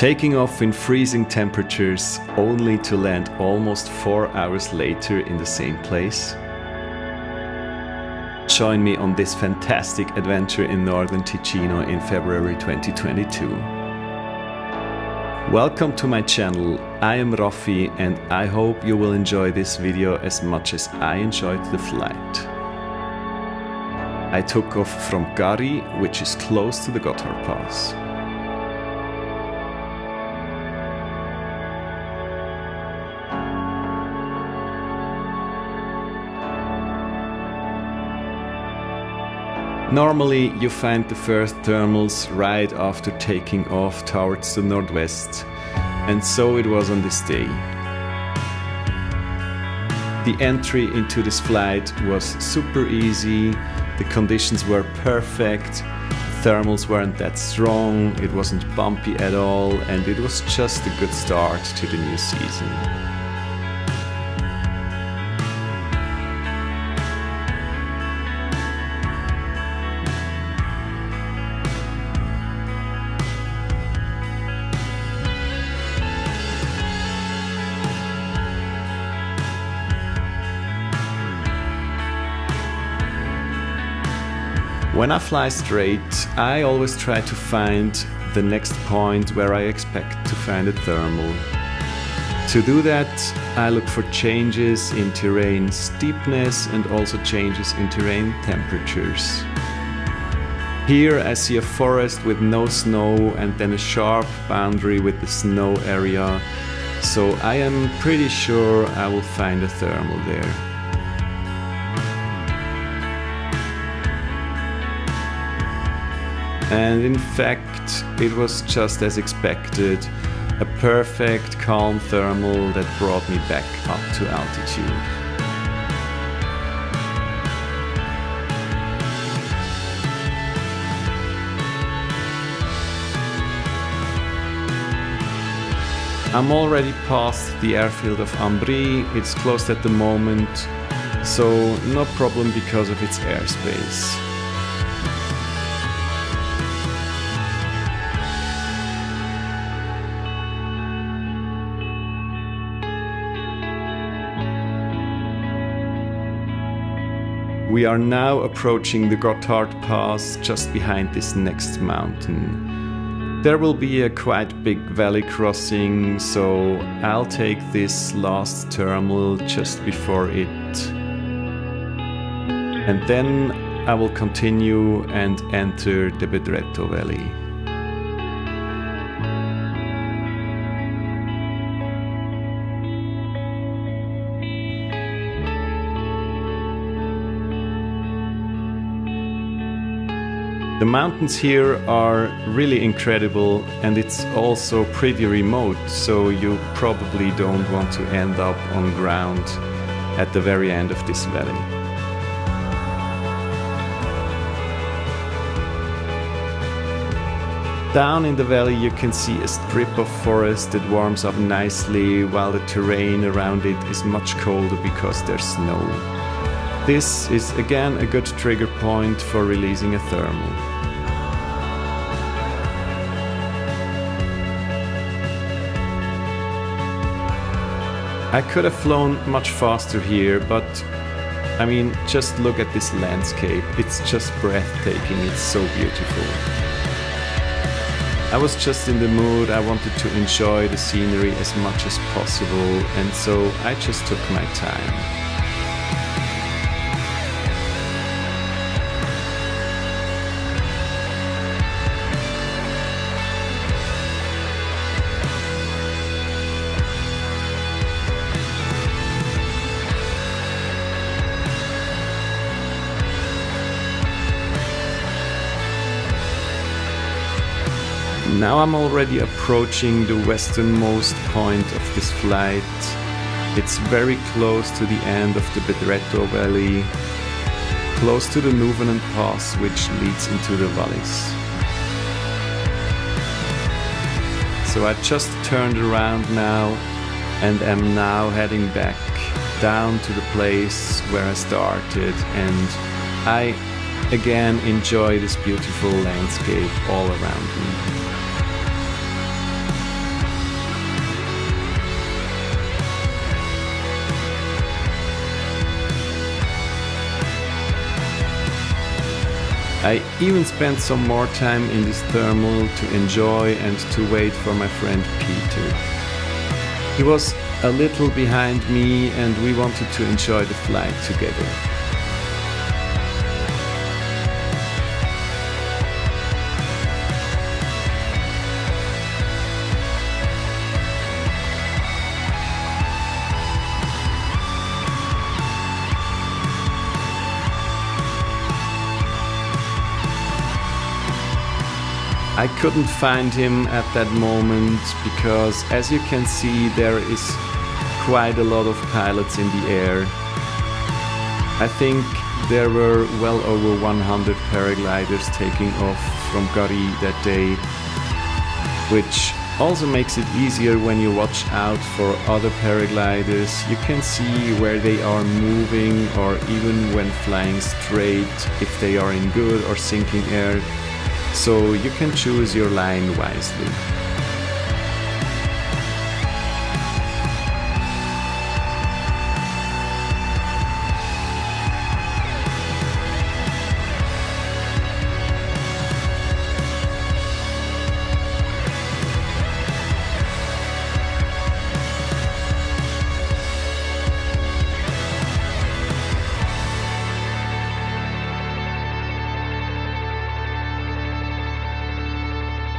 Taking off in freezing temperatures only to land almost 4 hours later in the same place. Join me on this fantastic adventure in northern Ticino in February 2022. Welcome to my channel. I am Raffi and I hope you will enjoy this video as much as I enjoyed the flight. I took off from Gari, which is close to the Gotthard Pass. Normally you find the first thermals right after taking off towards the northwest, and so it was on this day. The entry into this flight was super easy, the conditions were perfect, the thermals weren't that strong, it wasn't bumpy at all, and it was just a good start to the new season. When I fly straight, I always try to find the next point where I expect to find a thermal. To do that, I look for changes in terrain steepness and also changes in terrain temperatures. Here I see a forest with no snow and then a sharp boundary with the snow area, so I am pretty sure I will find a thermal there. And in fact, it was just as expected, a perfect calm thermal that brought me back up to altitude. I'm already past the airfield of Ambri, it's closed at the moment, so no problem because of its airspace. We are now approaching the Gotthard Pass just behind this next mountain. There will be a quite big valley crossing, so I'll take this last thermal just before it. And then I will continue and enter the Bedretto Valley. The mountains here are really incredible and it's also pretty remote, so you probably don't want to end up on ground at the very end of this valley. Down in the valley you can see a strip of forest that warms up nicely while the terrain around it is much colder because there's snow. This is again a good trigger point for releasing a thermal. I could have flown much faster here, but I mean, just look at this landscape. It's just breathtaking, it's so beautiful. I was just in the mood, I wanted to enjoy the scenery as much as possible, and so I just took my time. Now I'm already approaching the westernmost point of this flight. It's very close to the end of the Bedretto Valley, close to the Nuvenen Pass, which leads into the valleys. So I just turned around now and am now heading back down to the place where I started, and I again enjoy this beautiful landscape all around me. I even spent some more time in this thermal to enjoy and to wait for my friend Peter. He was a little behind me and we wanted to enjoy the flight together. I couldn't find him at that moment because, as you can see, there is quite a lot of pilots in the air. I think there were well over 100 paragliders taking off from Gari that day, which also makes it easier when you watch out for other paragliders. You can see where they are moving, or even when flying straight, if they are in good or sinking air. So you can choose your line wisely.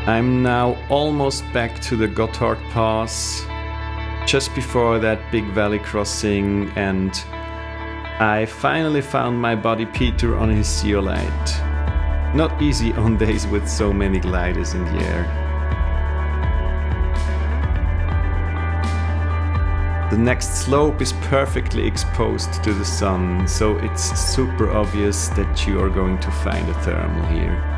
I'm now almost back to the Gotthard Pass, just before that big valley crossing, and I finally found my buddy Peter on his zeolite. Not easy on days with so many gliders in the air. The next slope is perfectly exposed to the sun, so it's super obvious that you are going to find a thermal here.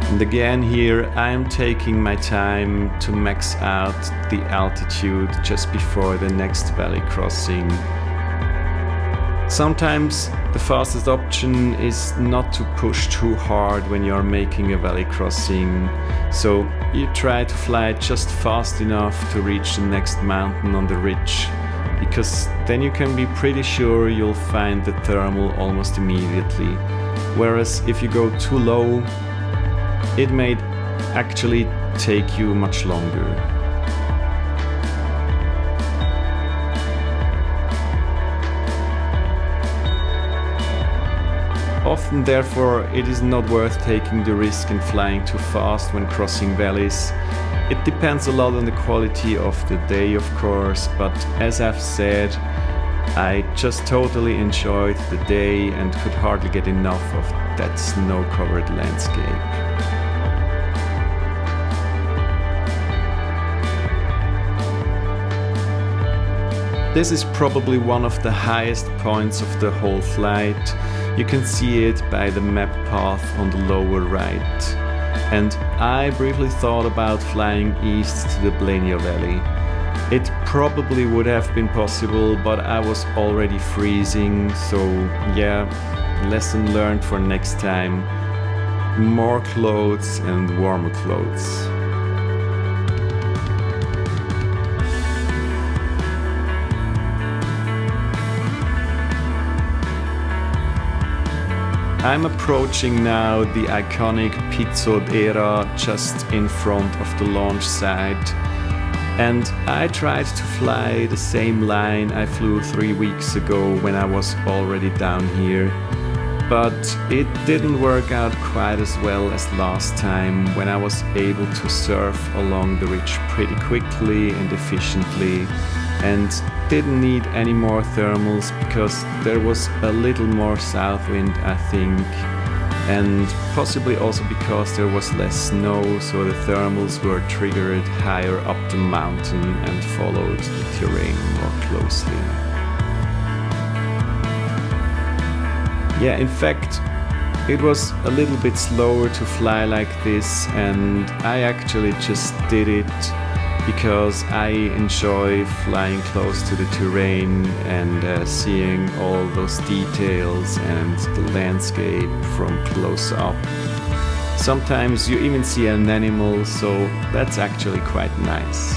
And again here I am taking my time to max out the altitude just before the next valley crossing. Sometimes the fastest option is not to push too hard when you are making a valley crossing, so you try to fly just fast enough to reach the next mountain on the ridge, because then you can be pretty sure you'll find the thermal almost immediately. Whereas if you go too low, it may actually take you much longer. Often, therefore, it is not worth taking the risk and flying too fast when crossing valleys. It depends a lot on the quality of the day, of course, but as I've said, I just totally enjoyed the day and could hardly get enough of that snow-covered landscape. This is probably one of the highest points of the whole flight. You can see it by the map path on the lower right. And I briefly thought about flying east to the Blenia Valley. It probably would have been possible, but I was already freezing, so yeah, lesson learned for next time. More clothes and warmer clothes. I'm approaching now the iconic Pizzo d'Era just in front of the launch site, and I tried to fly the same line I flew 3 weeks ago when I was already down here, but it didn't work out quite as well as last time when I was able to surf along the ridge pretty quickly and efficiently, and didn't need any more thermals because there was a little more south wind, I think, and possibly also because there was less snow, so the thermals were triggered higher up the mountain and followed the terrain more closely. Yeah, in fact, it was a little bit slower to fly like this, and I actually just did it because I enjoy flying close to the terrain and seeing all those details and the landscape from close up. Sometimes you even see an animal, so that's actually quite nice.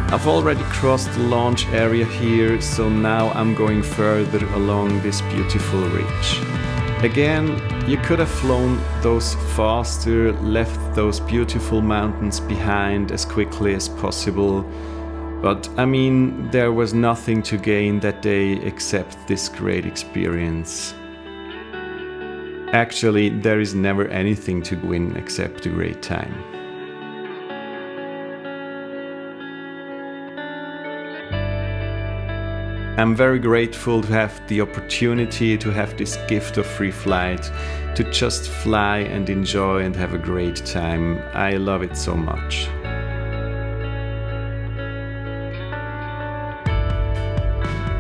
I've already crossed the launch area here, so now I'm going further along this beautiful ridge. Again, you could have flown those faster, left those beautiful mountains behind as quickly as possible, but I mean, there was nothing to gain that day except this great experience. Actually, there is never anything to win except a great time. I'm very grateful to have the opportunity to have this gift of free flight, to just fly and enjoy and have a great time. I love it so much.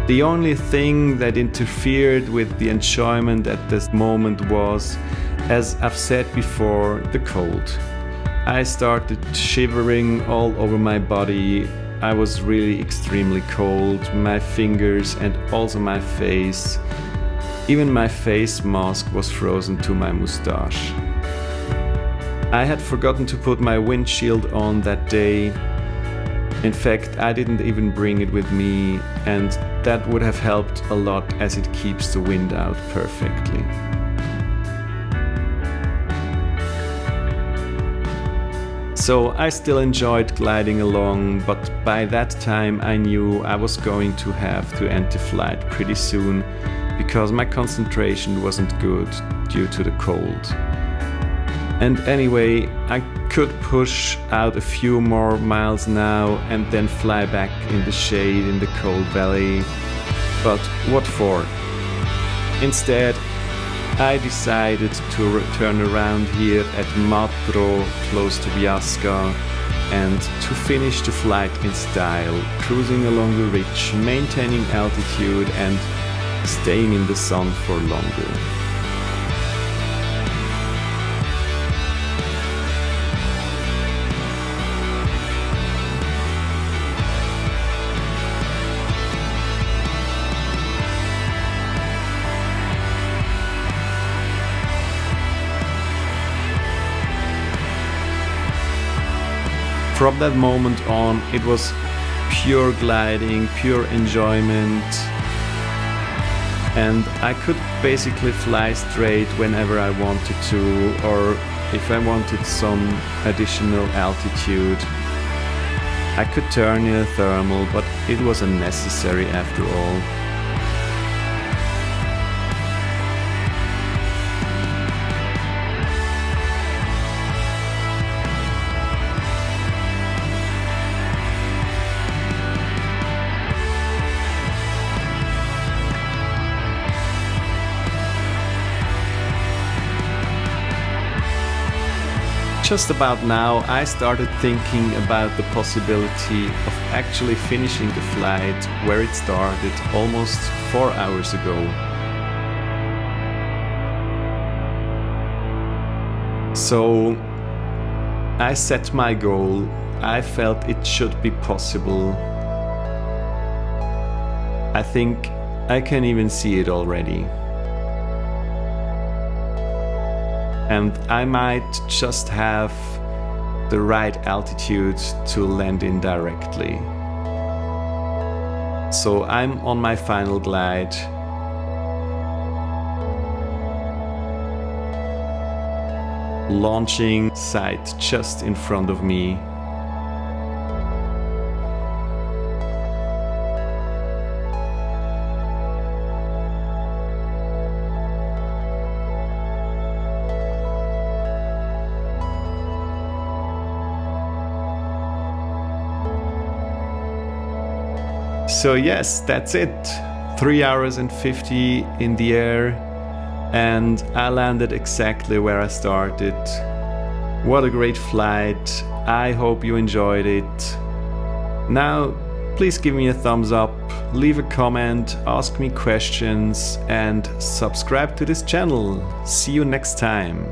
The only thing that interfered with the enjoyment at this moment was, as I've said before, the cold. I started shivering all over my body. I was really extremely cold, my fingers and also my face. Even my face mask was frozen to my mustache. I had forgotten to put my windshield on that day. In fact, I didn't even bring it with me, and that would have helped a lot as it keeps the wind out perfectly. So I still enjoyed gliding along, but by that time I knew I was going to have to end the flight pretty soon because my concentration wasn't good due to the cold. And anyway, I could push out a few more miles now and then fly back in the shade in the cold valley. But what for? Instead, I decided to turn around here at Matro, close to Biasca, and to finish the flight in style, cruising along the ridge, maintaining altitude and staying in the sun for longer. From that moment on, it was pure gliding, pure enjoyment, and I could basically fly straight whenever I wanted to, or if I wanted some additional altitude. I could turn in a thermal, but it was unnecessary after all. Just about now, I started thinking about the possibility of actually finishing the flight where it started almost 4 hours ago. So I set my goal. I felt it should be possible. I think I can even see it already. And I might just have the right altitude to land in directly. So I'm on my final glide. Launching sight just in front of me. So yes, that's it. 3 hours and 50 in the air, and I landed exactly where I started. What a great flight. I hope you enjoyed it. Now, please give me a thumbs up, leave a comment, ask me questions, and subscribe to this channel. See you next time.